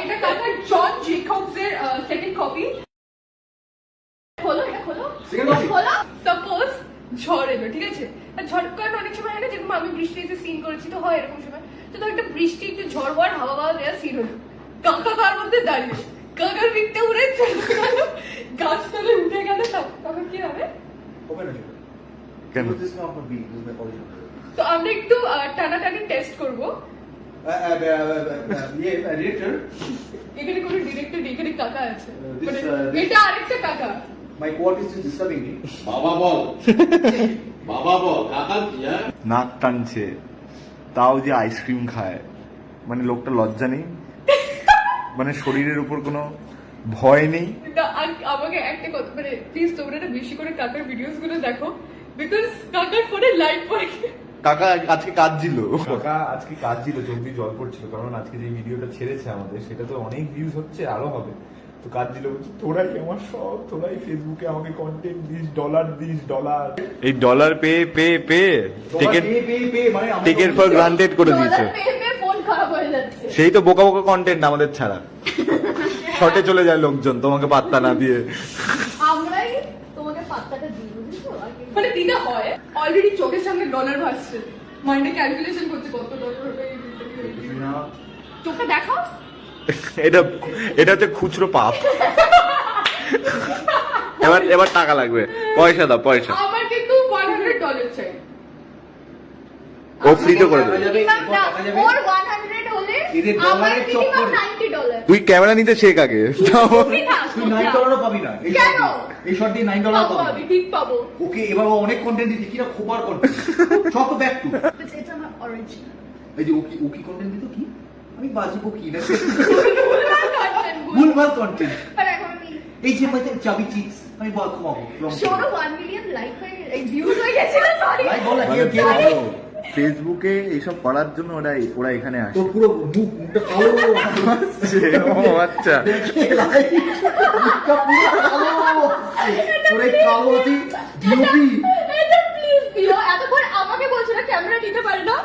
এটা কাকার জন জেকবস এর সেকেন্ড কপি। খোলো এটা খোলো খোলো। সাপোজ ঝড় এলো, ঠিক আছে? ঝড় কারণ অনেক সময় হয় না, যেরকম আমি বৃষ্টিতে সিন করেছি তো হয় এরকম সময়, তো একটা বৃষ্টি একটু ঝড় হওয়ার হাওয়া হাওয়া দেওয়ার সিন হলো, কাকা তার মধ্যে দাঁড়িয়ে কাকার পিঠটা উড়ে চলে গেল, গাছতলে উঠে গেল, তখন কি হবে? তো আমরা একটু টানাটানি টেস্ট করবো। এখানে কোনো ডিরেক্টর এখানে কাকা আছে, এটা আরেকটা কাকা। My quad is disturbing me. বাবা বল বাবা বল কাকা কি নাক টানছে, তাও যে আইসক্রিম খায়, মানে লোকটা লজ্জা নেই, মানে শরীরের উপর কোনো ভয় নেই। আমাকে একটা কথা, মানে প্লিজ তোমরা না বেশি করে কাকার ভিডিওস গুলো দেখো, বিকজ কাকার ফোনে লাইট পড়ে। কাকা আজকে কাজ ছিল, কাকা আজকে কাজ ছিল, চোখ দিয়ে জল পড়ছিল, কারণ আজকে যে ভিডিওটা ছেড়েছে আমাদের সেটা তো অনেক ভিউজ হচ্ছে, আরো হবে। তো কাজ দিল, বলছি তোরাই আমার সব, তোরাই ফেসবুকে আমাকে content this, dollar this, dollar. এই ডলার পেয়ে পেয়ে পেয়ে টিকেট ফর গ্রান্টেড করে দিয়েছে। ফোন খারাপ হয়ে যাচ্ছে, সেই তো বোকা বোকা কন্টেন্ট আমাদের ছাড়া, শর্টে চলে যায় লোকজন তোমাকে পাত্তা না দিয়ে। আমরাই তোমাকে পাত্তাটা দিই, বুঝছো? মানে দিতে হয়, অলরেডি চোখের সামনে ডলার ভাসছে, মাইন্ডে ক্যালকুলেশন করছে কত ডলার হবে। চোখে দেখাও, এটা হচ্ছে খুচরো পাপ। এবার টাকা লাগবে, পয়সা দাও পয়সা। আমার কিন্তু $100 চাই। ও ফ্রি তো করে দেবে। ওর 100 হলে আমার মিনিমাম $90। তুই ক্যামেরা নিতে শেখ আগে। তুই $9 পাবি না কেন? এই শট দিয়ে $9 পাবো, পাবি। আমি ঠিক পাবো। ওকে, এবার ও অনেক কন্টেন্ট দিচ্ছে, কিনা খোপার কন্টেন্ট, সব তো ব্যাক টু। এটা আমার অরিজিনাল। এই যে ওকি কন্টেন্ট দিত কি, আমি বাজিবো কি না, ভুলভাল কন্টেন্ট। আর এখন আমি এই যে মানে চাবি চিপস, আমি বল খাওয়াবো। শোনো 1 মিলিয়ন লাইক হয়ে ভিউজ হয়ে গেছে না, সরি। লাইক বল মানে কে ফেসবুকে এইসব করার জন্য ওরা এখানে আসে। তো পুরো মুখটা কালো। ও আচ্ছা, মুখটা পুরো কালো, পুরো কালো। ডিওপি এটা প্লিজ দিও, এতক্ষণ আমাকে বলছো না ক্যামেরা নিতে পারে না।